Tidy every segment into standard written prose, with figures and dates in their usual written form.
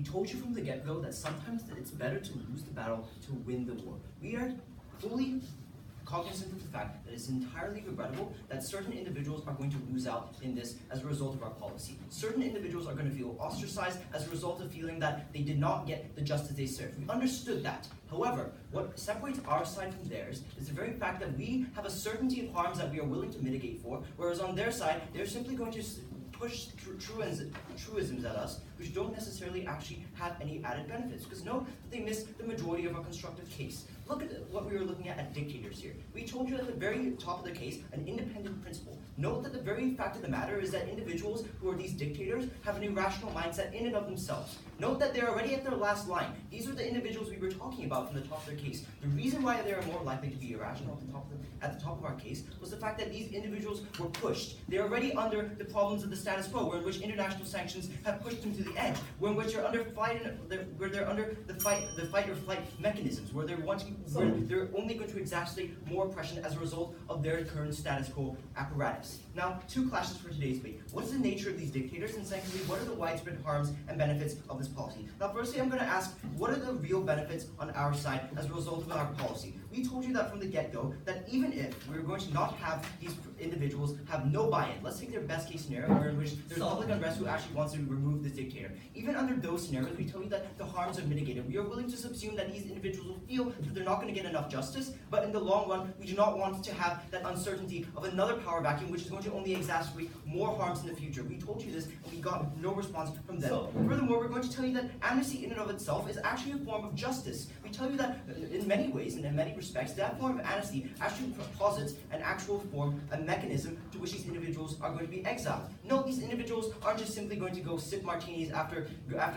We told you from the get-go that sometimes it's better to lose the battle to win the war. We are fully cognizant of the fact that it's entirely regrettable that certain individuals are going to lose out in this as a result of our policy. Certain individuals are going to feel ostracized as a result of feeling that they did not get the justice they serve. We understood that. However, what separates our side from theirs is the very fact that we have a certainty of harms that we are willing to mitigate for, whereas on their side, they're simply going to push truisms at us, which don't necessarily actually have any added benefits, because note that they miss the majority of our constructive case. Look at what we were looking at dictators here. We told you at the very top of the case, an independent principle. Note that the very fact of the matter is that individuals who are these dictators have an irrational mindset in and of themselves. Note that they're already at their last line. These are the individuals we were talking about from the top of their case. The reason why they are more likely to be irrational at the top of our case was the fact that these individuals were pushed. They're already under the problems of the status quo, where in which international sanctions have pushed them to the edge, where in which they're under the fight or flight mechanisms, where they're only going to exacerbate more oppression as a result of their current status quo apparatus. Now, two clashes for today's debate. What is the nature of these dictators, and secondly, what are the widespread harms and benefits of this policy? Now, firstly, I'm going to ask, what are the real benefits on our side as a result of our policy? We told you that from the get-go, that even if we were going to not have these individuals have no buy-in, let's take their best case scenario, where in which there's public unrest who actually wants to remove this dictator. Even under those scenarios, we tell you that the harms are mitigated. We are willing to subsume that these individuals will feel that they're not going to get enough justice, but in the long run, we do not want to have that uncertainty of another power vacuum, which is going to only exacerbate more harms in the future. We told you this, and we got no response from them. Furthermore, we're going to tell you that amnesty in and of itself is actually a form of justice. We tell you that in many ways and in many respects, that form of amnesty actually posits an actual form, a mechanism to which these individuals are going to be exiled. No, these individuals aren't just simply going to go sip martinis after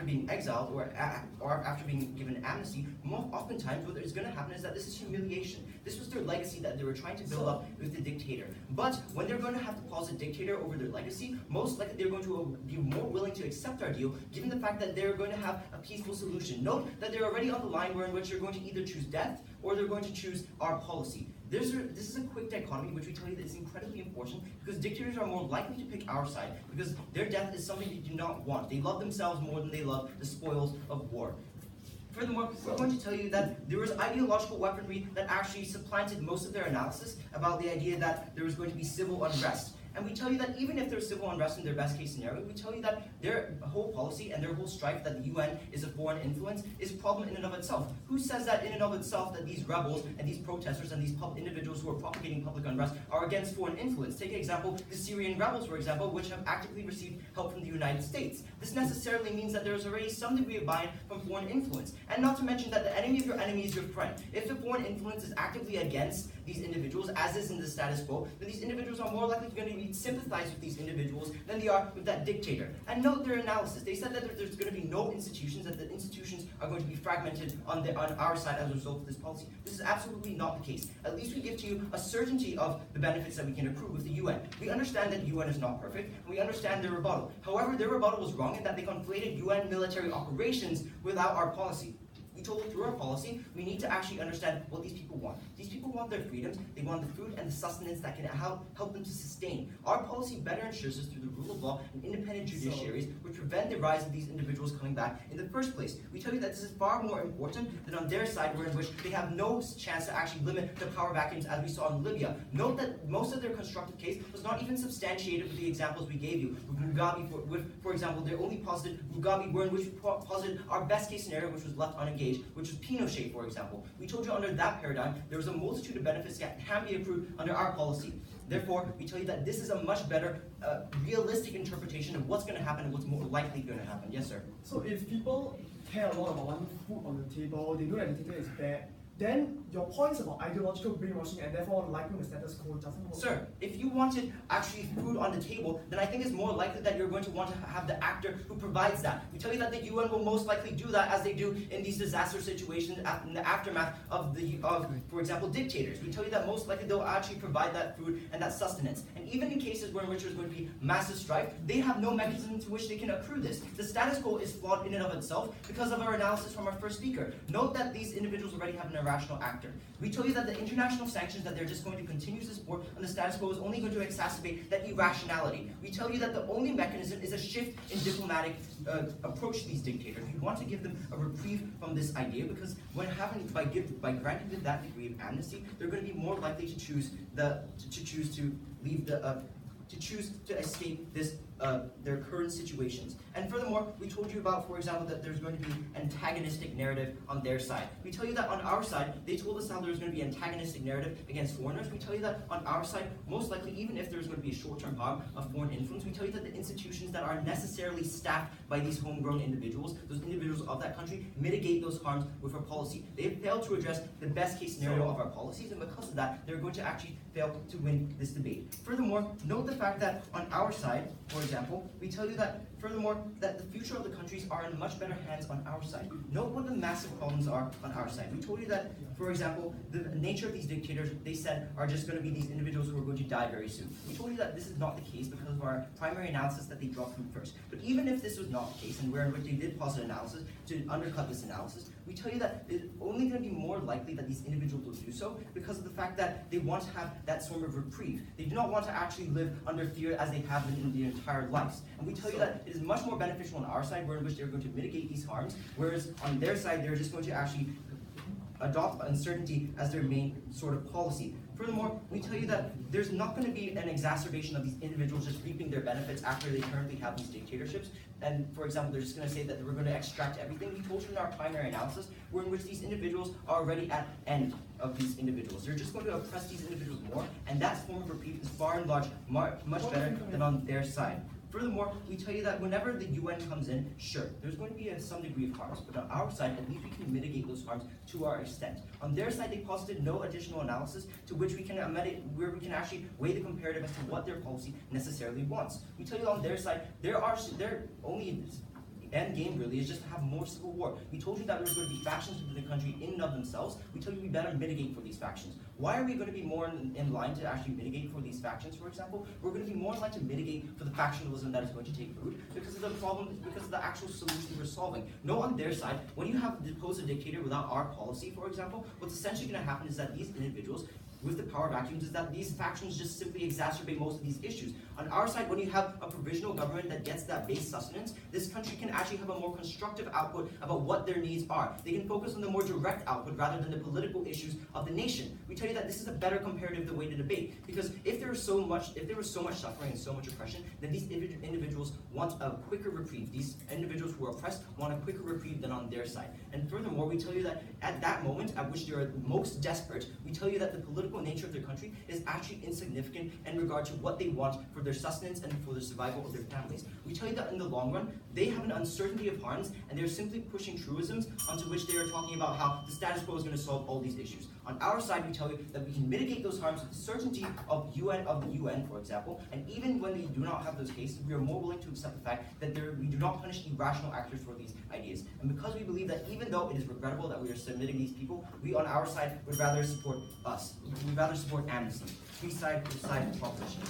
being exiled or after being given amnesty. More oftentimes, what is going to happen is that this is humiliation. This was their legacy that they were trying to build up with the dictator. But when they're going to have to pause a dictator over their legacy, most likely they're going to be more willing to accept our deal, given the fact that they're going to have a peaceful solution. Note that they're already on the line where in which they're going to either choose death or they're going to choose our policy. This is a quick dichotomy, which we tell you that is incredibly important, because dictators are more likely to pick our side, because their death is something they do not want. They love themselves more than they love the spoils of war. Furthermore, we're going to tell you that there was ideological weaponry that actually supplanted most of their analysis about the idea that there was going to be civil unrest. And we tell you that even if there's civil unrest in their best case scenario, we tell you that their whole policy and their whole strife that the UN is a foreign influence is a problem in and of itself. Who says that in and of itself that these rebels and these protesters and these individuals who are propagating public unrest are against foreign influence? Take an example, the Syrian rebels, for example, which have actively received help from the United States. This necessarily means that there's already some degree of buy-in from foreign influence. And not to mention that the enemy of your enemy is your friend. If the foreign influence is actively against these individuals, as is in the status quo, then these individuals are more likely going to sympathize with these individuals than they are with that dictator. And note their analysis. They said that there's going to be no institutions, that the institutions are going to be fragmented on our side as a result of this policy. This is absolutely not the case. At least we give to you a certainty of the benefits that we can accrue with the UN. We understand that the UN is not perfect, and we understand their rebuttal. However, their rebuttal was wrong in that they conflated UN military operations without our policy. We told them through our policy, we need to actually understand what these people want. These people want their freedoms, they want the food and the sustenance that can help them to sustain. Our policy better ensures this through the rule of law and independent judiciaries, which prevent the rise of these individuals coming back in the first place. We tell you that this is far more important than on their side, where in which they have no chance to actually limit the power vacuums as we saw in Libya. Note that most of their constructive case was not even substantiated with the examples we gave you. With Mugabe, for example, they only posited Mugabe, where in which we posited our best case scenario, which was left unengaged, which was Pinochet, for example. We told you under that paradigm, there was a multitude of benefits that can be accrued under our policy. Therefore, we tell you that this is a much better, realistic interpretation of what's going to happen and what's more likely going to happen. Yes, sir? So if people care a lot about wanting food on the table, they know that the dictator is bad, then your points about ideological brainwashing and therefore liking the status quo doesn't work. Sir, if you wanted actually food on the table, then I think it's more likely that you're going to want to have the actor who provides that. We tell you that the UN will most likely do that, as they do in these disaster situations in the aftermath of for example, dictators. We tell you that most likely they'll actually provide that food and that sustenance. And And even in cases where in which there's going to be massive strife, they have no mechanism to which they can accrue this. The status quo is flawed in and of itself because of our analysis from our first speaker. Note that these individuals already have an irrational actor. We told you that the international sanctions that they're just going to continue to support on the status quo is only going to exacerbate that irrationality. We tell you that the only mechanism is a shift in diplomatic approach to these dictators. We want to give them a reprieve from this idea because by granting them that degree of amnesty, they're going to be more likely to choose to escape this their current situations. And furthermore, we told you about, for example, that there's going to be antagonistic narrative on their side. We tell you that on our side, they told us how there's going to be antagonistic narrative against foreigners. We tell you that on our side, most likely, even if there's going to be a short-term harm of foreign influence, we tell you that the institutions that are necessarily staffed by these homegrown individuals, those individuals of that country, mitigate those harms with our policy. They have failed to address the best-case scenario of our policies, and because of that, they're going to actually fail to win this debate. Furthermore, note the fact that on our side, for example, we tell you that, furthermore, that the future of the countries are in much better hands on our side. Note what the massive problems are on our side. We told you that, for example, the nature of these dictators, they said, are just going to be these individuals who are going to die very soon. We told you that this is not the case because of our primary analysis that they dropped from first. But even if this was not the case, and where in which they did positive analysis to undercut this analysis, we tell you that it's only going to be more likely that these individuals will do so because of the fact that they want to have that sort of reprieve. They do not want to actually live under fear as they have been in their entire lives. And we tell you that it is much more beneficial on our side, where in which they're going to mitigate these harms, whereas on their side, they're just going to actually adopt uncertainty as their main sort of policy. Furthermore, we tell you that there's not going to be an exacerbation of these individuals just reaping their benefits after they currently have these dictatorships. And for example, they're just going to say that we're going to extract everything. We told you in our primary analysis, where in which these individuals are already at end of these individuals. They're just going to oppress these individuals more, and that form of reprieve is far and large much better than on their side. Furthermore, we tell you that whenever the UN comes in, sure, there's going to be some degree of harms, but on our side, at least we can mitigate those harms to our extent. On their side, they posited no additional analysis to which we can where we can actually weigh the comparative as to what their policy necessarily wants. We tell you on their side, their only end game really is just to have more civil war. We told you that there's going to be factions within the country in and of themselves. We told you we better mitigate for these factions. Why are we going to be more in line to actually mitigate for these factions, for example? We're going to be more in line to mitigate for the factionalism that is going to take root because of the problem, because of the actual solution we're solving. No, on their side, when you have deposed a dictator without our policy, for example, what's essentially going to happen is that these individuals with the power vacuums is that these factions just simply exacerbate most of these issues. On our side, when you have a provisional government that gets that base sustenance, this country can actually have a more constructive output about what their needs are. They can focus on the more direct output rather than the political issues of the nation. We tell you that this is a better comparative way to debate, because if there was so much suffering and so much oppression, then these individuals want a quicker reprieve. These individuals who are oppressed want a quicker reprieve than on their side. And furthermore, we tell you that at that moment at which they are most desperate, we tell you that the political nature of their country is actually insignificant in regard to what they want for their sustenance and for the survival of their families. We tell you that in the long run, they have an uncertainty of harms, and they're simply pushing truisms onto which they are talking about how the status quo is going to solve all these issues. On our side, we tell you that we can mitigate those harms with the certainty of the UN, for example, and even when we do not have those cases, we are more willing to accept the fact that we do not punish irrational actors for these ideas. And because we believe that even though it is regrettable that we are submitting these people, we on our side would rather support us. We'd rather support amnesty. We side proposition.